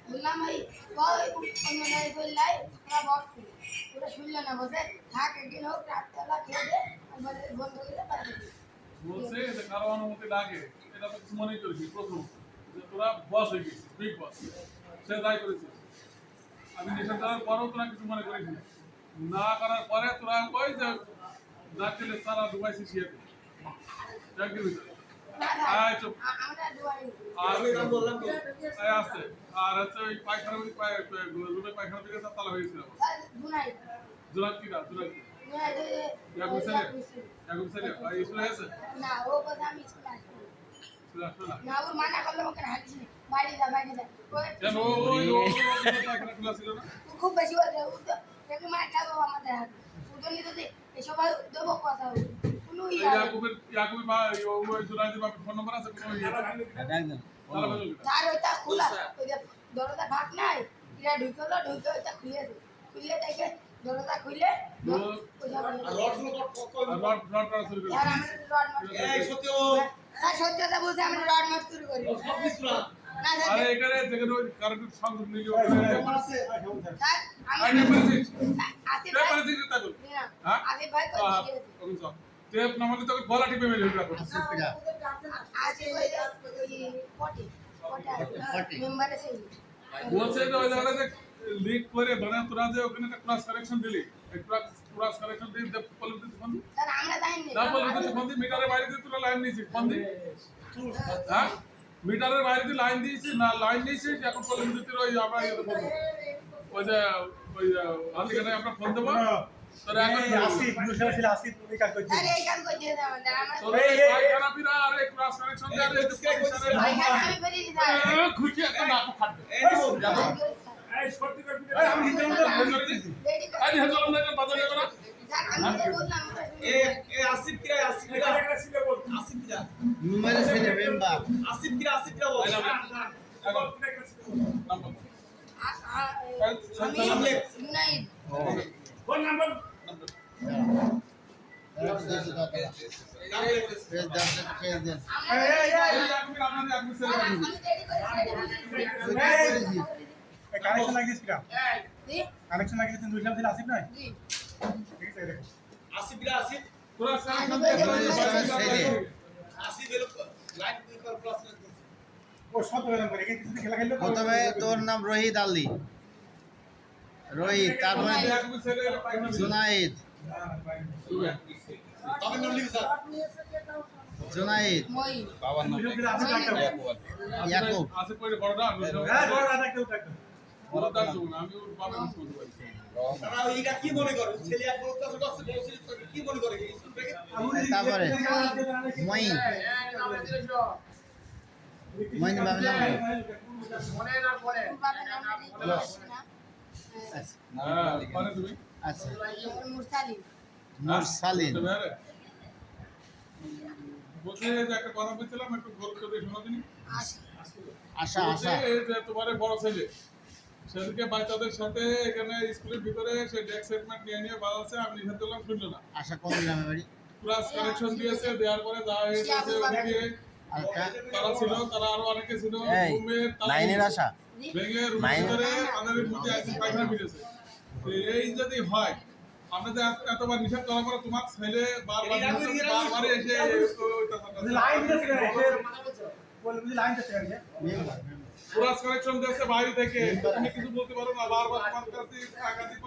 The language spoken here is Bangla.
বললাম এই অন্য গাড়ি করলাই ওরা বসছে ওরা শুনলো না বসে থাক একদিন হোক রাতবেলা খেয়ে দে বন্ধ করে বাড়ি বলছে যে কারো অনুমতি লাগে এটা তো কিছু মনেই করেছি প্রথম যে তোরা বস হয়ে গেছিস বিগ বস সে দায় করেছিস আমি নিষেধ করার পরেও তোরা কিছু মনে করিস না করার পরে তোরা কই যে নারকেলের সারা ডুবাইছি শিয়াতে চাকরির ভিতরে আয় চুপ আর বললাম আয় আসতে আর হচ্ছে ওই পায়খানা রুমে পায়খানা থেকে তালা হয়েছিল জুরাত কি না জুরাত কি ইয়াকুব স্যার এই স্কুলে আছে না ও কথা আমি স্কুলে আসবো আসবে না না ওর মানা করলো ওকে হাঁটিস বাইরে যা কেন পায়খানা খোলা ছিল না খুব বেশি বলছে ও তো দেখে মার খাবো আমাদের হাতে ওদের যদি এসব দেবো কথা হবে কোনো ইয়াকুবের বা ওই জুরাতের বাপের ফোন নাম্বার আছে কোনো ইয়ে তালা বাজল তার ওইটা খোলা ওই যে দরজা ভাগ নাই এরা ঢুকলো ঢুকে ওইটা খুলে দে খুলে দেখে দরজা খুলে রড করা শুরু করে আর আমরা রড মার এই সত্যি ও না সত্যতা বলতে আমরা রড মার শুরু করি সব মিশ্রা না আরে এখানে যেখানে ওই কারেন্টের সংযোগ নিলি আছে স্যার আইনে পেরেছিস আসিফ কে ভাই পেরেছিস তা বল হ্যাঁ আসিফ ভাই কই গিয়েছে ওকে সব টেপ নামালে তোকে গলা টিপে মেরে ফেলবে আসিফ ভাই পটে মেম্বারে সেই বলছে যে ওই জায়গাটা যে লিক করে মানে তোরা যে ওখানে একটা ক্লাস কারেকশন দিলি এই ক্লাস কারেকশন দিয়ে যে পলিটিক্স ফোন স্যার আমরা যাইনি না পলিটিক্স ফোন দিয়ে মিটারের বাইরে দিয়ে তোরা লাইন নিয়েছিস ফোন দিয়ে হ্যাঁ মিটারের বাইরে দিয়ে লাইন দিয়েছিস না লাইন নিয়েছিস এখন পলিটিক্স ওই আমরা ইয়ে দেবো ওই যে আজকে আমরা ফোন দেবো তোরা এখন আসিফ মুশারফ ছিল আসিফ উনি কাজ করছে আরে এই কাম কই দিয়ে আমাদের আমরা তোরা এই পায়খানা পিরা আর এই ক্লাস কারেকশন দিয়ে আর এই ভাইখানা আমি বেরিয়ে দিই খুশি একটা নাক ফাটবে এই তো যাবো এই সত্যি করে এই আমি হিন্দু রেডি আই হেজলাম না বাজারে করা স্যার আমি তো বললাম এই আসিফ কিরা এটা ছিল বল আসিফ কিরা নুমারে ছেলে মেম্বার আসিফ কিরা বল নাম্বার ইউনাইট ফোন নাম্বার পেজ দেন এই আমি রেডি করেছি কানেকশন লাগিয়েছিস কিরা জি কানেকশন লাগিয়েছিস মুশারফ ছিল আসিফ নয় জি ঠিক আছে দেখো আসিফ কিরা আসিফ তোরা আসিফ এলো লাইন ক্রস করে ও সব বেদম করে কিছু খেলা খেললো প্রথমে তোর নাম রহিত আলী রহিত তারপরে জুনাইদ তবে নাম লিখে স্যার জুনাইদ মই বাবার নাম মুশারফ ছিল আসিফ ডাক্তার ইয়াকুব আছে পরে বড়টা হ্যাঁ বড় আদা কেউ ডাক্তার বড় দাম দেবো না আমি ওর বাবার নাম শুনতে পারি তারা এইটা কি মনে করে ছেলে এক বড় কাছে কি মনে করে স্কুল থেকে তারপরে মঈন মঈন বাবার নাম বাবার নাম না হ্যাঁ পরে তুমি আচ্ছা মুরসালিম মুরসালিন বলছে যে একটা কথা বলছিলাম একটু গুরুত্ব দিয়ে শোনা দিনি আশা বলছে আশা যে তোমার বড় ছেলে সেদিকে বাচ্চাদের সাথে এখানে স্কুলের ভিতরে সে ডেস্ক সেটমেন্ট নিয়ে বাজাচ্ছে আমি নিষেধ করলাম শুনলো না আশা কোন গ্রামে বাড়ি ক্লাস কানেকশন দিয়েছে দেওয়ার পরে যা হয়েছে ওদিকে আলকা তারা ছিল তারা আরো অনেকে ছিল এই রুমের লাইনের আশা ভেঙে রুমের ভিতরে আনারের মধ্যে আছে পায়খানা ফিরেছে এই যদি হয় আপনাদের এতবার নিষেধ করার পরে তোমার ছেলে বারবার এসে লাইন দিতে বল বুঝি লাইন দিতে গেছে ক্লাস কানেকশন দিয়েছে বাইরে থেকে তুমি কিছু বলতে পারো না বারবার তোমার কাছে একাধিক